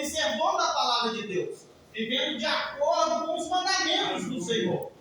observando a palavra de Deus, vivendo de acordo com os mandamentos do Senhor.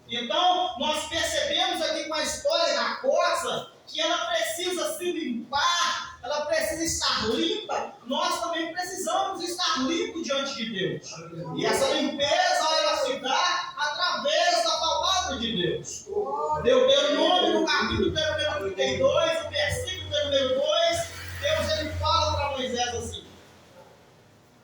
Então, nós percebemos aqui com a história da corça que ela precisa se limpar, ela precisa estar limpa. Nós também precisamos estar limpos diante de Deus. E essa limpeza, ela se dá através da palavra de Deus. Deuteronômio, no capítulo número 32, o versículo número 2, Deus ele fala para Moisés assim: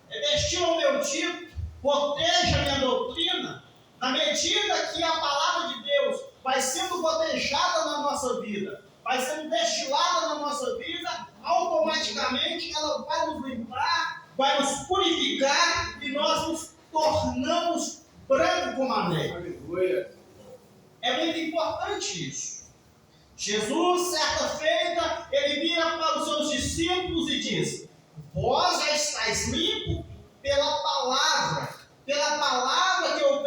revestiu o meu título, proteja a minha doutrina. Na medida que a palavra de Deus vai sendo gotejada na nossa vida, vai sendo destilada na nossa vida, automaticamente ela vai nos limpar, vai nos purificar e nós nos tornamos branco como a neve. É muito importante isso. Jesus, certa feita, ele vira para os seus discípulos e diz: vós já estáis limpos pela palavra que eu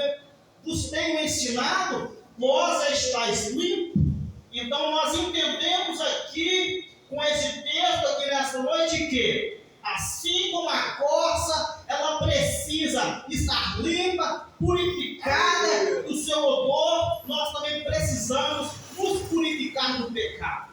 vos tenho ensinado, vós já estáis limpos. Então nós entendemos aqui, com esse texto aqui nessa noite, que assim como a corça, ela precisa estar limpa, purificada do seu odor, nós também precisamos nos purificar do pecado.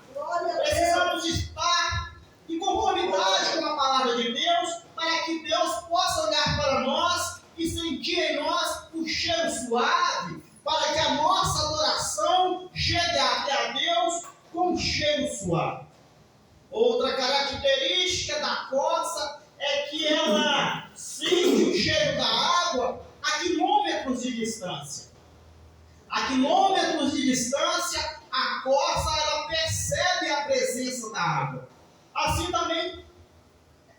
Precisamos estar em conformidade com a palavra de Deus, para que Deus possa olhar para nós e sentir em nós o cheiro suave, para que a nossa adoração chegue até a Deus com um cheiro suave. Outra característica da corça é que ela sente o cheiro da água a quilômetros de distância. A quilômetros de distância, a corça ela percebe a presença da água. Assim também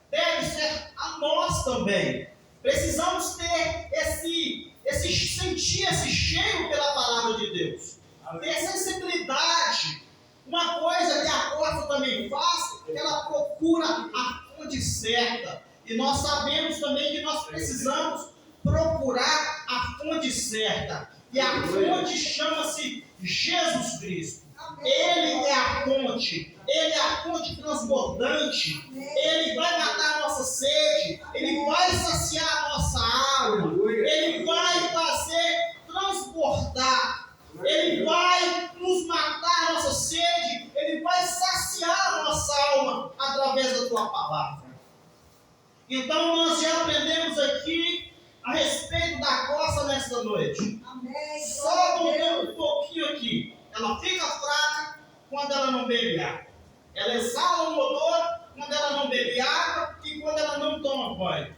deve ser a nós também. Precisamos ter sentir esse cheiro pela palavra de Deus. Ter sensibilidade. Uma coisa que a corça também faz, ela procura a fonte certa. E nós sabemos também que nós precisamos procurar a fonte certa. E a fonte chama-se Jesus Cristo. Ele é a fonte. Ele é a fonte transbordante. Ele vai matar a nossa sede. Ele vai saciar a nossa alma. Ele vai fazer transportar. Ele vai nos matar a nossa sede. Ele vai saciar a nossa alma através da tua palavra. Então nós já aprendemos aqui a respeito da corça nesta noite. Amém. Só voltando um pouquinho aqui. Ela fica fraca quando ela não bebe água. Ela exala um odor quando ela não bebe água e quando ela não toma banho.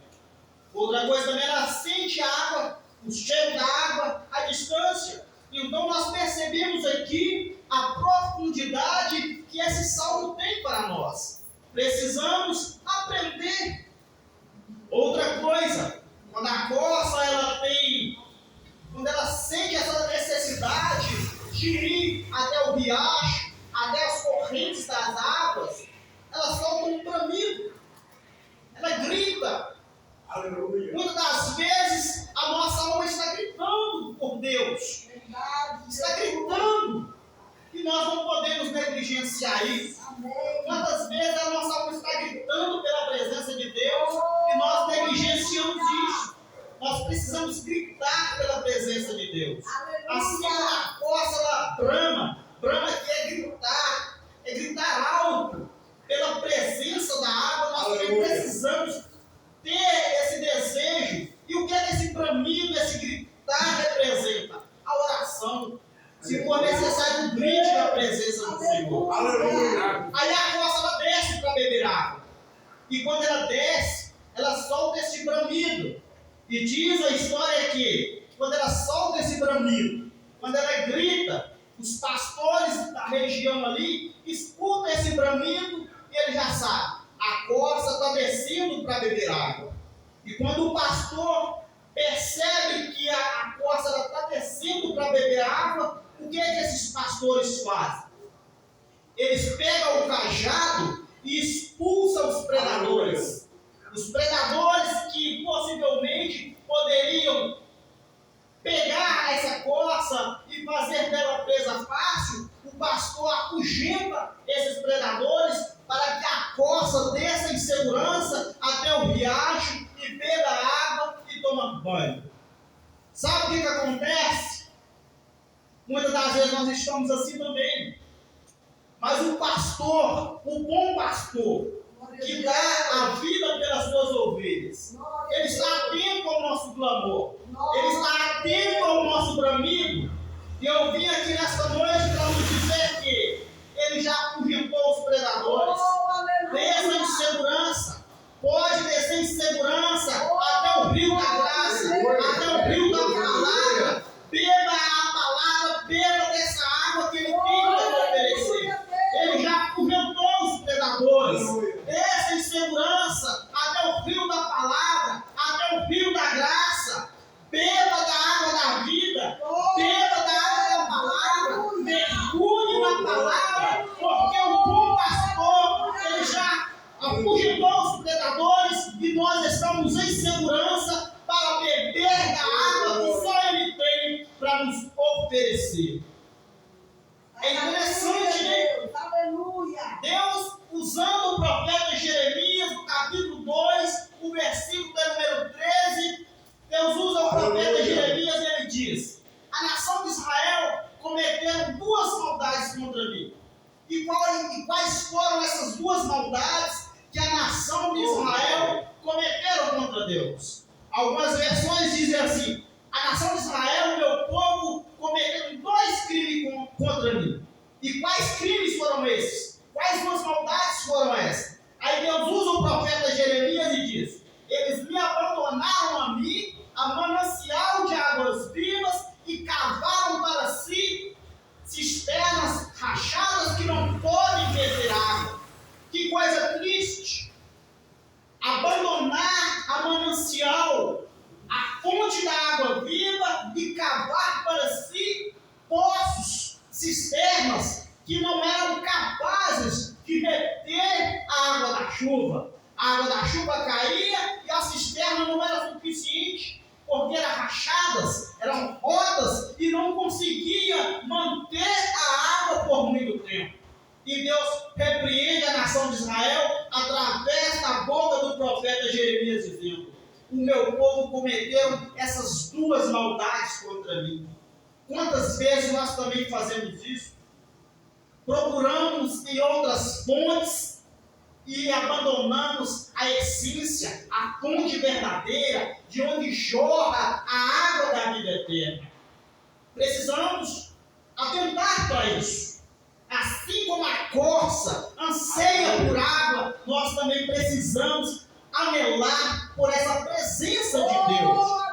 Outra coisa também, ela sente a água, o cheiro da água à distância. Então nós percebemos aqui a profundidade que esse salmo tem para nós. Precisamos aprender. Outra coisa, quando a corça quando ela sente essa necessidade de ir até o riacho, até as correntes das águas, ela solta um bramido, ela grita. Aleluia. Muitas das vezes a nossa alma está gritando por Deus, está gritando, e nós não podemos negligenciar isso. Quantas vezes a nossa alma está gritando pela presença de Deus e nós negligenciamos isso? Nós precisamos gritar pela presença de Deus. Assim como a corça ela brama que é gritar alto pela presença da água. Nós também precisamos ter esse desejo. E o que é que esse bramido, esse gritar representa? A oração. Se for necessário, um brinde na presença do Senhor. Aleluia. Aí a corça ela desce para beber água. E quando ela desce, ela solta esse bramido. E diz a história que quando ela solta esse bramido, quando ela grita, os pastores da região ali escutam esse bramido e ele já sabe, a corça está descendo para beber água. E quando o pastor percebe que a corça está descendo para beber água, o que é que esses pastores fazem? Eles pegam o cajado e expulsam os predadores. Os predadores que possivelmente poderiam pegar essa corça e fazer dela presa fácil, o pastor afugenta esses predadores para que a corça desça em segurança até o riacho e rebanho. Sabe o que acontece? Muitas das vezes nós estamos assim também. Mas o pastor, o bom pastor, que dá a vida pelas suas ovelhas, ele está atento ao nosso clamor, ele está atento ao nosso bramido. E eu vim aqui nesta noite para nos dizer que ele já afugentou os predadores. Desça em segurança, pode descer em segurança até o rio da graça, até o rio da palavra. Beba a palavra, beba dessa água que ele tem para oferecer. Ele já afugentou os predadores. Desça em segurança até o rio da palavra, até o rio da graça. Beba da água da vida, beba da água da palavra, mergulhe na palavra, porque o bom pastor, ele já afugentou os predadores e nós estamos em segurança para beber da água que só ele tem para nos oferecer. É interessante, né? Deus, usando o profeta Jeremias, no capítulo 2, o versículo número 13, Deus usa o profeta Jeremias e ele diz: a nação de Israel cometeram duas maldades contra mim. E quais foram essas duas maldades que a nação de Israel cometeram contra Deus? Algumas versões dizem assim: a nação de Israel, meu povo, cometeram dois crimes contra mim. E quais crimes foram esses? Quais duas maldades foram essas? Aí Deus usa o profeta Jeremias e diz: eles me abandonaram a mim, a manancial de águas vivas, e cavaram para si cisternas rachadas que não podem beber água. Que coisa triste! Abandonar a manancial, a fonte da água viva, e cavar para si poços, cisternas que não eram capazes de reter a água da chuva. A água da chuva caía e a cisterna não era suficiente, porque eram rachadas, eram rotas e não conseguia manter a água por muito tempo. E Deus repreende a nação de Israel através da boca do profeta Jeremias, dizendo: o meu povo cometeu essas duas maldades contra mim. Quantas vezes nós também fazemos isso? Procuramos em outras fontes e abandonamos a essência, a fonte verdadeira, de onde jorra a água da vida eterna. Precisamos atentar para isso. Assim como a corça anseia por água, nós também precisamos anelar por essa presença de Deus.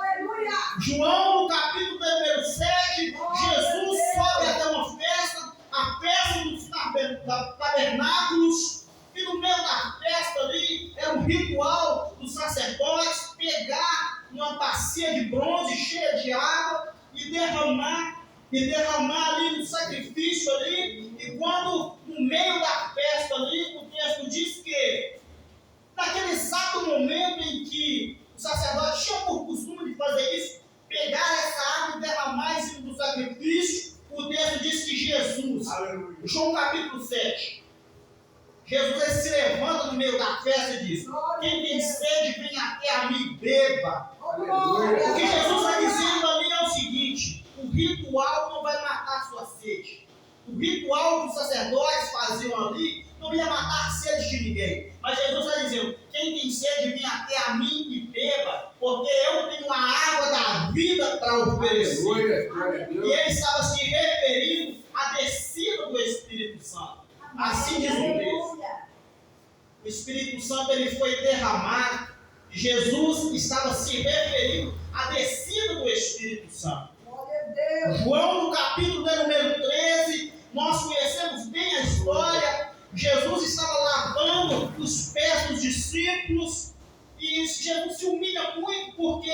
João, no capítulo número 7, Jesus sobe até uma festa, a festa dos tabernáculos. E no meio da festa ali, era um ritual dos sacerdotes pegar uma bacia de bronze cheia de água e derramar ali no sacrifício ali. E quando no meio da festa ali, o texto diz que naquele exato momento em que os sacerdotes tinham por costume de fazer isso, pegar essa água e derramar em cima do sacrifício, o texto diz que Jesus, João capítulo 7, Jesus se levanta no meio da festa e diz: quem tem sede, vem até a mim e beba. O que Jesus está dizendo ali é o seguinte: o ritual não vai matar a sua sede. O ritual que os sacerdotes faziam ali não ia matar a sede de ninguém. Mas Jesus está dizendo: quem tem sede, vem até a mim e beba, porque eu tenho a água da vida para oferecer. E ele estava se referindo à descida do Espírito Santo. Assim diz o texto. O Espírito Santo ele foi derramado. Jesus estava se referindo à descida do Espírito Santo. João, no capítulo número 13, nós conhecemos bem a história. Jesus estava lavando os pés dos discípulos. E Jesus se humilha muito, porque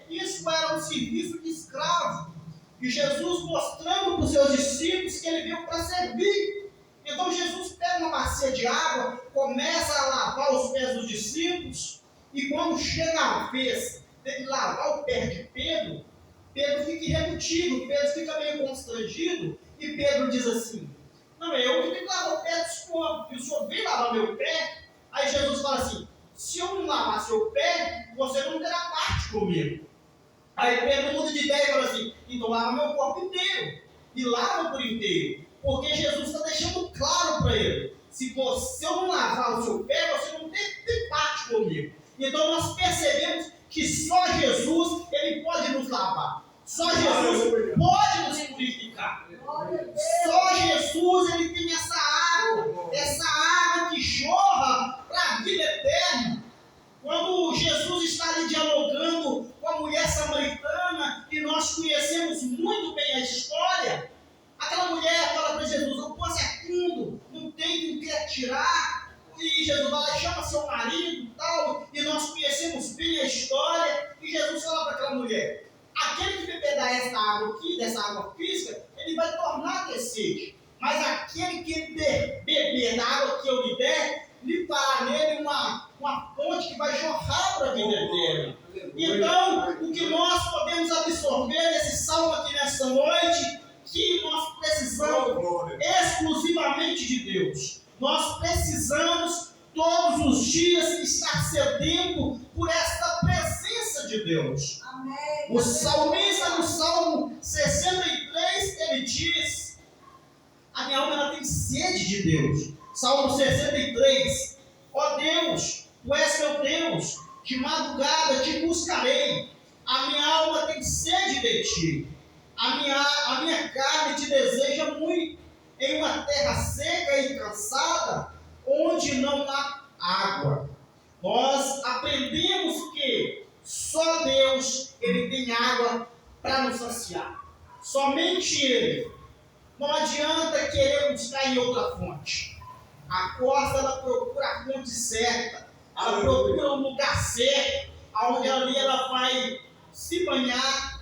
isso era um serviço de escravo. E Jesus mostrando para os seus discípulos que ele veio para servir. Então Jesus pega uma bacia de água, começa a lavar os pés dos discípulos, e quando chega a vez dele lavar o pé de Pedro, Pedro fica irredutível, Pedro fica meio constrangido, e Pedro diz assim: não, eu que tenho que lavar o pé do senhor, e o senhor vem lavar meu pé? Aí Jesus fala assim: se eu não lavar seu pé, você não terá parte comigo. Aí Pedro muda de ideia e fala assim: então lava meu corpo inteiro. E lava por inteiro. Porque Jesus está deixando claro para ele: se eu não lavar o seu pé, você não tem parte comigo. Então nós percebemos que só Jesus ele pode nos lavar. Só Jesus pode nos purificar. Só Jesus ele tem essa água que jorra para a vida eterna. Quando Jesus está ali dialogando com a mulher samaritana, e nós conhecemos muito bem a história, aquela mulher fala para Jesus: o poço é fundo, não tem com que tirar. E Jesus vai lá e chama seu marido e tal, e nós conhecemos bem a história. E Jesus fala para aquela mulher: aquele que beber dessa água aqui, dessa água física, ele vai tornar a ter sede. Mas aquele que beber da água que eu lhe der, lhe fará nele uma fonte que vai jorrar para a vida eterna. Então, o que nós podemos absorver nesse salmo aqui nessa noite, que nós precisamos exclusivamente de Deus. Nós precisamos todos os dias estar sedento por esta presença de Deus. Amém. O salmista no Salmo 63, ele diz: a minha alma ela tem sede de Deus. Salmo 63: ó Deus, tu és meu Deus, de madrugada te buscarei. A minha alma tem sede de ti. A minha carne te deseja muito, em uma terra seca e cansada, onde não há água. Nós aprendemos que só Deus ele tem água para nos saciar. Somente Ele. Não adianta querer buscar em outra fonte. A corça ela procura a fonte certa. Ela procura um lugar certo, onde ali ela vai se banhar.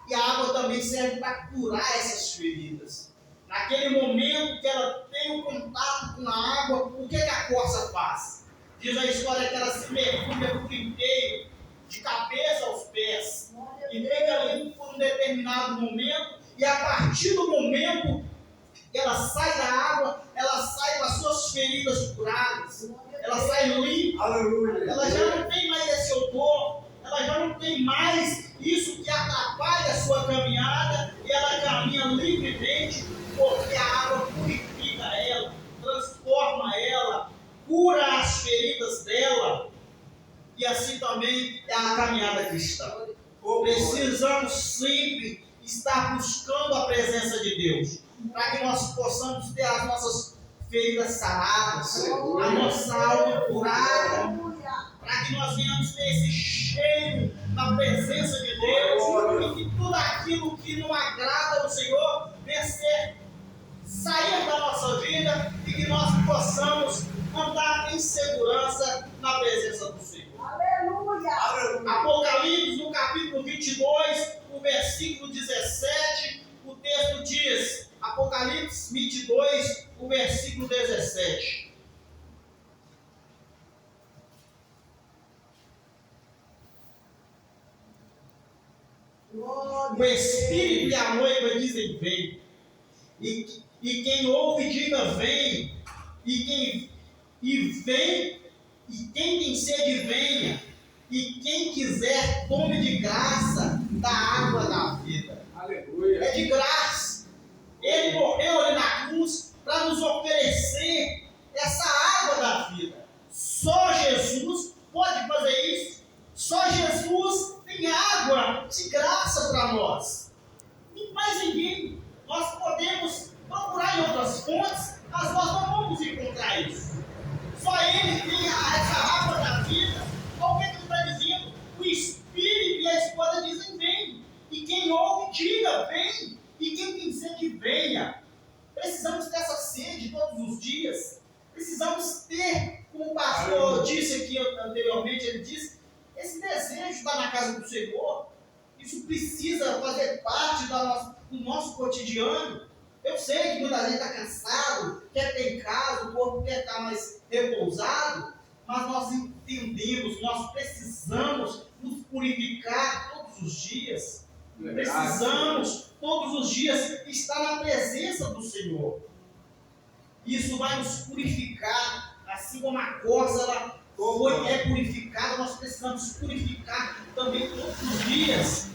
E a água também serve para curar essas feridas. Naquele momento que ela tem um contato com a água, o que a corça faz? Diz a história que ela se mergulha por inteiro, de cabeça aos pés, e fica ali por um determinado momento, e a partir do momento que ela sai da água, ela sai com as suas feridas curadas, ela sai limpa, ela já não tem mais esse odor, ela já não tem mais isso que atrapalha a sua caminhada, e ela caminha livremente, porque a água purifica ela, transforma ela, cura as feridas dela. E assim também é a caminhada cristã. Precisamos sempre estar buscando a presença de Deus, para que nós possamos ter as nossas feridas saradas, a nossa alma curada, para que nós venhamos ter esse cheiro da presença de Deus, e que tudo aquilo que não agrada ao Senhor venha sair da nossa vida, e que nós possamos andar em segurança na presença do Senhor. Aleluia. Apocalipse, no capítulo 22, o versículo 17, o texto diz, Apocalipse 22, o versículo 17. O Espírito e a noiva dizem: vem. E quem ouve, diga: vem. E quem tem sede, venha. E quem quiser, tome de graça da água da vida. Aleluia. É de graça. Ele morreu ali na cruz para nos oferecer essa água da vida. Só Jesus pode fazer isso. Só Jesus tem água de graça para nós. E mais ninguém. Nós podemos procurar em outras fontes, mas nós não vamos encontrar isso. Só Ele tem essa água da vida. Olha o que Ele está dizendo. O Espírito e a esposa dizem: vem. E quem ouve, diga: vem. E quem tem sede, venha. Precisamos ter essa sede todos os dias. Precisamos ter, como o pastor disse aqui anteriormente, ele disse, esse desejo de estar na casa do Senhor. Isso precisa fazer parte do nosso cotidiano. Eu sei que muita gente está cansado, quer ter em casa, o corpo quer estar mais repousado, mas nós entendemos, nós precisamos nos purificar todos os dias. Precisamos todos os dias estar na presença do Senhor. Isso vai nos purificar, assim como a corça é purificado, nós precisamos purificar também todos os dias.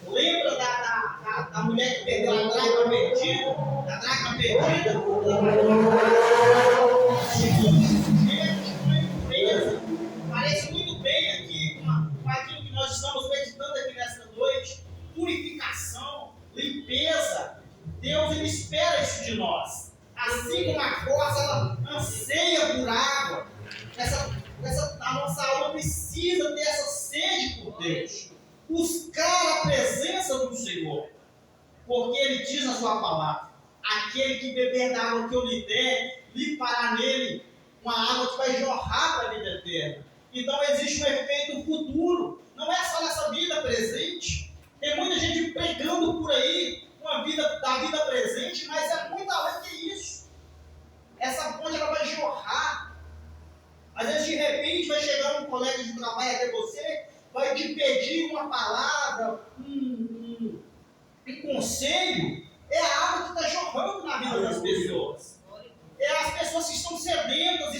Lembra da mulher que perdeu a dracma perdida? Da dracma perdida? Parece muito bem aqui com aquilo que nós estamos meditando aqui nesta noite. Purificação, limpeza. Deus, Ele espera isso de nós. Assim como a corça, ela anseia por água. A nossa alma precisa ter essa sede por Deus. Buscar a presença do Senhor. Porque Ele diz na sua palavra: aquele que beber da água que eu lhe der, lhe fará nele uma água que vai jorrar para a vida eterna. Então existe um efeito futuro. Não é só nessa vida presente. Tem muita gente pregando por aí uma vida da vida presente, mas é muito além que isso. Essa fonte ela vai jorrar. Às vezes de repente vai chegar um colega de trabalho até você, vai te pedir uma palavra, um conselho. É a água que está jorrando na vida das pessoas. É as pessoas que estão sedentas,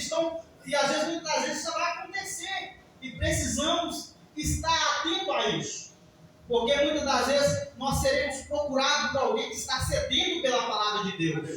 e às vezes, muitas vezes isso vai acontecer. E precisamos estar atentos a isso. Porque muitas das vezes nós seremos procurados por alguém que está sedento pela palavra de Deus.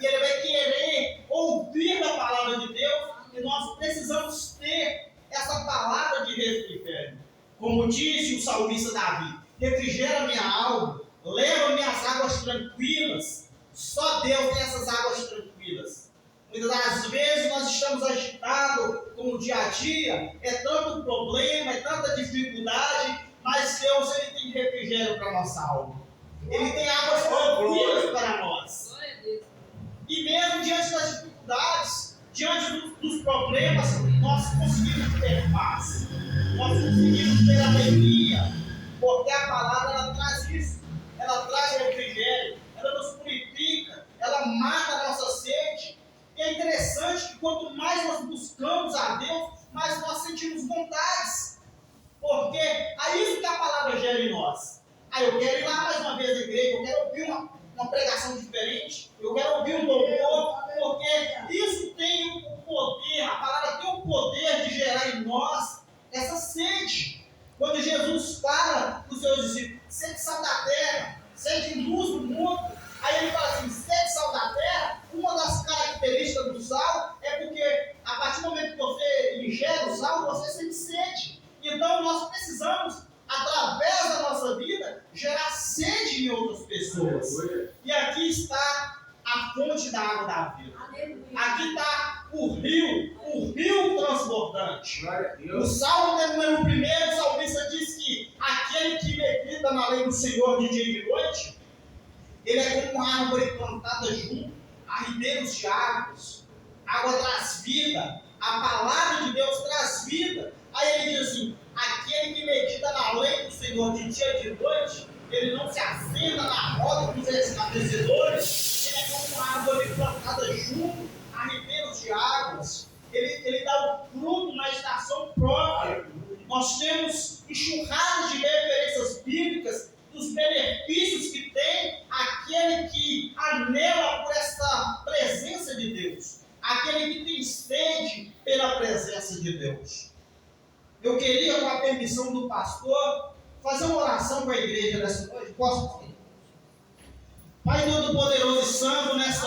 E ele vai querer ouvir a palavra de Deus. E nós precisamos ter essa palavra de refrigério. Como disse o salmista Davi: refrigera minha alma, leva-me às águas tranquilas. Só Deus tem essas águas tranquilas. Muitas das vezes nós estamos agitados com o dia a dia, é tanto problema, é tanta dificuldade, mas Deus, Ele tem refrigério para a nossa alma. Ele tem águas tranquilas para nós. E mesmo diante das dificuldades, diante dos problemas, nós conseguimos ter paz. Nós conseguimos ter alegria, porque a palavra ela traz isso. Ela traz refrigério, ela nos purifica, ela mata a nossa sede. E é interessante que quanto mais nós buscamos a Deus, mais nós sentimos vontades. Porque é isso que a palavra gera em nós. Eu quero ir lá mais uma vez à igreja, eu quero ouvir uma pregação diferente, eu quero ouvir um louvor, porque isso tem o poder, a palavra tem o poder de gerar em nós essa sede. Quando Jesus fala para os seus discípulos: sede sal da terra, sede luz do mundo, aí ele fala assim: sede sal da terra. Uma das características do sal é porque a partir do momento que você ingere o sal, você sente sede. Então nós precisamos, através da nossa vida, gerar sede em outras pessoas. E aqui está a fonte da água da vida. Aqui está o rio transbordante. O Salmo número 1, o salmista diz que aquele que medita na lei do Senhor de dia e de noite, ele é como uma árvore plantada junto a ribeiros de águas. Água traz vida, a palavra de Deus traz vida. Aí ele diz assim: aquele que medita na lei do Senhor de dia e de noite, ele não se assenta na roda dos escarnecedores, ele é como uma árvore plantada junto a ribeiros de águas. Ele dá o fruto na estação própria. Nós temos enxurradas de referências bíblicas dos benefícios que tem aquele que anela por essa presença de Deus, aquele que tem sede pela presença de Deus. Eu queria, com a permissão do pastor, fazer uma oração para a igreja nessa noite. Posso? Pai Todo-Poderoso e Santo, nessa